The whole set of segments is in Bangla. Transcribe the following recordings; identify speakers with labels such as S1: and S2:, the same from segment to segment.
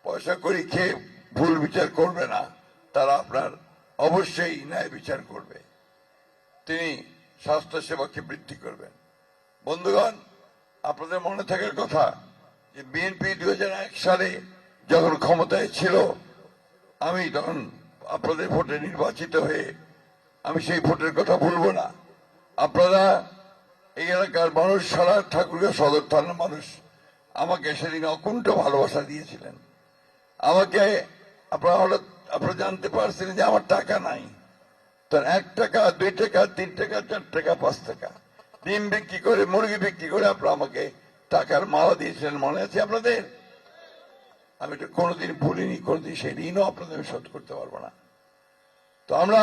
S1: পয়সা করি খেয়ে ভুল বিচার করবে না, তারা আপনার অবশ্যই ন্যায় বিচার করবে। তিনি স্বাস্থ্য সেবাকে বৃদ্ধি করবেন। বন্ধুগণ, আপনাদের মনে থাকার কথা যে বিএনপি 2001 সালে যখন ক্ষমতায় ছিল, আমি তখন আপনাদের ভোটে নির্বাচিত হয়ে আমি সেই ভোটের কথা ভুলবো না। আপনারা এই এলাকার মানুষ, সারা ঠাকুরগাঁও সদর থানার মানুষ আমাকে সেদিন অকুণ্ঠ ভালোবাসা দিয়েছিলেন। আমাকে আপনারা জানতে পারছিলেন যে আমার টাকা নাই, তার 1 টাকা 2 টাকা 3 টাকা 4 টাকা 5 টাকা ডিম বিক্রি করে, মুরগি বিক্রি করে আপনারা আমাকে টাকার মালা দিয়েছিলেন, মনে আছে আপনাদের? আমি এটা কোনোদিন ভুলিনি, কোনোদিন সেই ঋণও আপনাদের শোধ করতে পারবো না। তো আমরা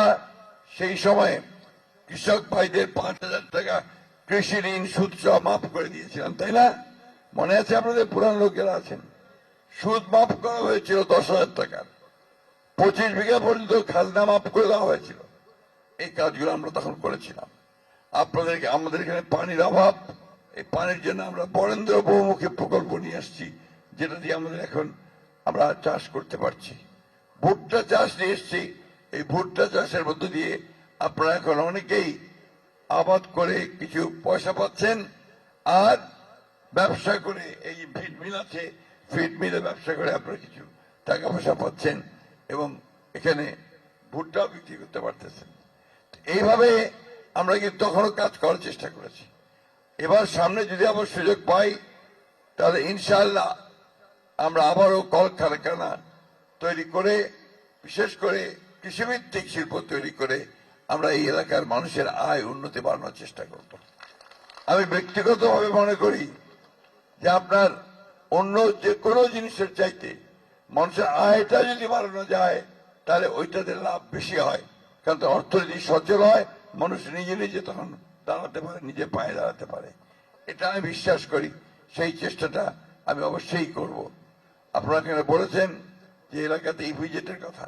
S1: সেই সময় কৃষক ভাইদের 5,000 টাকা কৃষি ঋণ সুদ সহ মাফ করে দিয়েছিলাম, তাই না? মনে আছে আপনাদের? পুরান লোকেরা আছেন। সুদ মাফ করা হয়েছিল 10,000 টাকার, 25 বিঘা পর্যন্ত খাজনা মাফ করে দেওয়া হয়েছিল। এই কাজগুলো আমরা তখন করেছিলাম। আপনাদেরকে, আমাদের এখানে পানির অভাব, এই পানির জন্য আমরা বরেন্দ্র বহুমুখী প্রকল্প নিয়ে আসছি, যেটা দিয়ে আমাদের এখন আমরা চাষ করতে পারছি। ভুট্টা চাষ নিয়ে এসছি, এই ভুট্টা চাষের মধ্য দিয়ে আপনারা এখন অনেকেই আবাদ করে কিছু পয়সা পাচ্ছেন, আর ব্যবসা করে, এই ফিড মিল আছে, ফিড মিলে ব্যবসা করে আপনারা কিছু টাকা পয়সা পাচ্ছেন এবং এখানে ভুট্টাও বিক্রি করতে পারতেছেন। এইভাবে আমরা কিন্তু তখনও কাজ করার চেষ্টা করেছি। এবার সামনে যদি আবার সুযোগ পাই, তাহলে ইনশাআল্লাহ আমরা আবারও কলকারখানা তৈরি করে, বিশেষ করে কৃষিভিত্তিক শিল্প তৈরি করে আমরা এই এলাকার মানুষের আয় উন্নতি বাড়ানোর চেষ্টা করব। আমি ব্যক্তিগতভাবে মনে করি যে আপনার অন্য যে কোনো জিনিসের চাইতে মানুষের আয়টা যদি বাড়ানো যায়, তাহলে ওইটাতে লাভ বেশি হয়। কারণ অর্থনীতি সচল হয়, মানুষ নিজে নিজে তখন দাঁড়াতে পারে, নিজে পায়ে দাঁড়াতে পারে। এটা আমি বিশ্বাস করি। সেই চেষ্টাটা আমি অবশ্যই করব। আপনারা এখানে বলেছেন যে এলাকাতে ইপিজেটের কথা।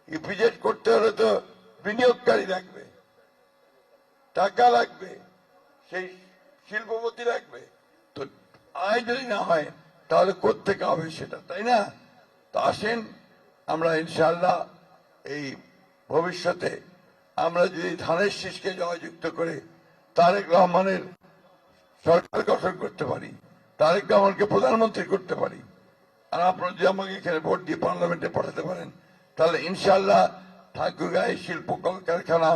S1: ইপিজেট করতে হলে তো বিনিয়োগকারী লাগবে, টাকা লাগবে, সেই শিল্পপতি লাগবে। তো আয় যদি না হয় তাহলে কোত্থেকে হবে সেটা, তাই না? তো আসেন আমরা ইনশাআল্লাহ এই ভবিষ্যতে আমরা যদি ধানের শীষকে জয়যুক্ত করে তারেক রহমানের সরকার গঠন করতে পারি, তারেক রহমানকে প্রধানমন্ত্রী করতে পারি, আর আপনারা যদি আমাকে এখানে ভোট দিয়ে পার্লামেন্টে পাঠাতে পারেন, তাহলে ইনশাআল্লাহ ঠাকুরগাঁও শিল্প কলকারখানা,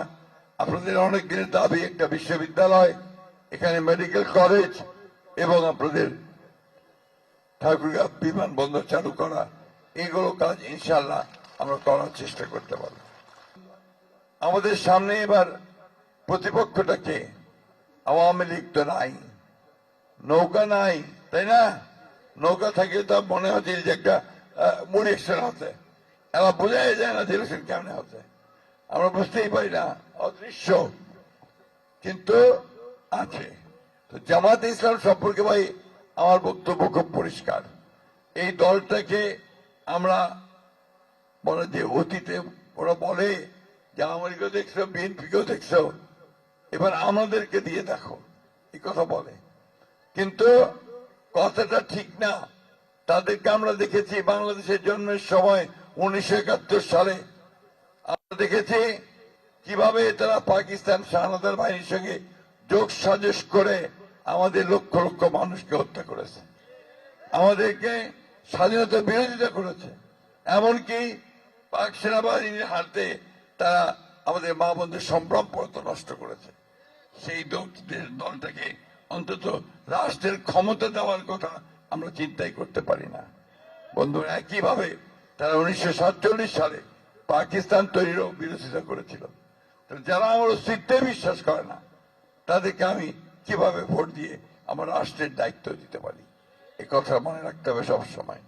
S1: আপনাদের অনেক দিনের দাবি একটা বিশ্ববিদ্যালয়, এখানে মেডিকেল কলেজ এবং আপনাদের ঠাকুরগাঁও বিমানবন্দর চালু করা, এগুলো কাজ ইনশাআল্লাহ আমরা করার চেষ্টা করতে পারব। আমাদের সামনে এবার প্রতিপক্ষটাকে, আওয়ামী লীগ তো নাই, নৌকা নাই, তাই না? নৌকা থাকলে তো মনে হচ্ছে যে একটা মুড ইলেকশন হচ্ছে, এরা বোঝাই যায় না ইলেকশন কেমনে হচ্ছে, আমরা বুঝতেই পারি না, অদৃশ্য কিন্তু আছে। তো জামাতে ইসলাম সম্পর্কে ভাই আমার বক্তব্য খুব পরিষ্কার। এই দলটাকে আমরা বলে যে অতীতে ওরা বলে যে আওয়ামীকেও দেখছো, বিএনপিকেও দেখছো, এবার আমাদেরকে দিয়ে দেখো, এই কথা বলে। কিন্তু কথাটা ঠিক না। তাদেরকে আমরা দেখেছি বাংলাদেশের জন্মের সময় 1971 সালে, আমরা দেখেছি কিভাবে তারা পাকিস্তান শাহনাদার বাহিনীর সঙ্গে যোগ সাজস করে আমাদের লক্ষ লক্ষ মানুষকে হত্যা করেছে, আমাদেরকে স্বাধীনতা বিরোধিতা করেছে, এমনকি পাক সেনাবাহিনীর হাতে তারা আমাদের মা বোনদের সম্ভ্রমপরতা নষ্ট করেছে। সেই দলটাকে অন্তত রাষ্ট্রের ক্ষমতা দেওয়ার কথা আমরা চিন্তাই করতে পারি না। বন্ধুরা, একইভাবে তারা 1947 সালে পাকিস্তান তৈরিরও বিরোধিতা করেছিল। যারা আমার অস্তিত্বে বিশ্বাস করে না, তাদেরকে আমি কিভাবে ভোট দিয়ে আমার রাষ্ট্রের দায়িত্ব দিতে পারি, এ কথা মনে রাখতে হবে সবসময়।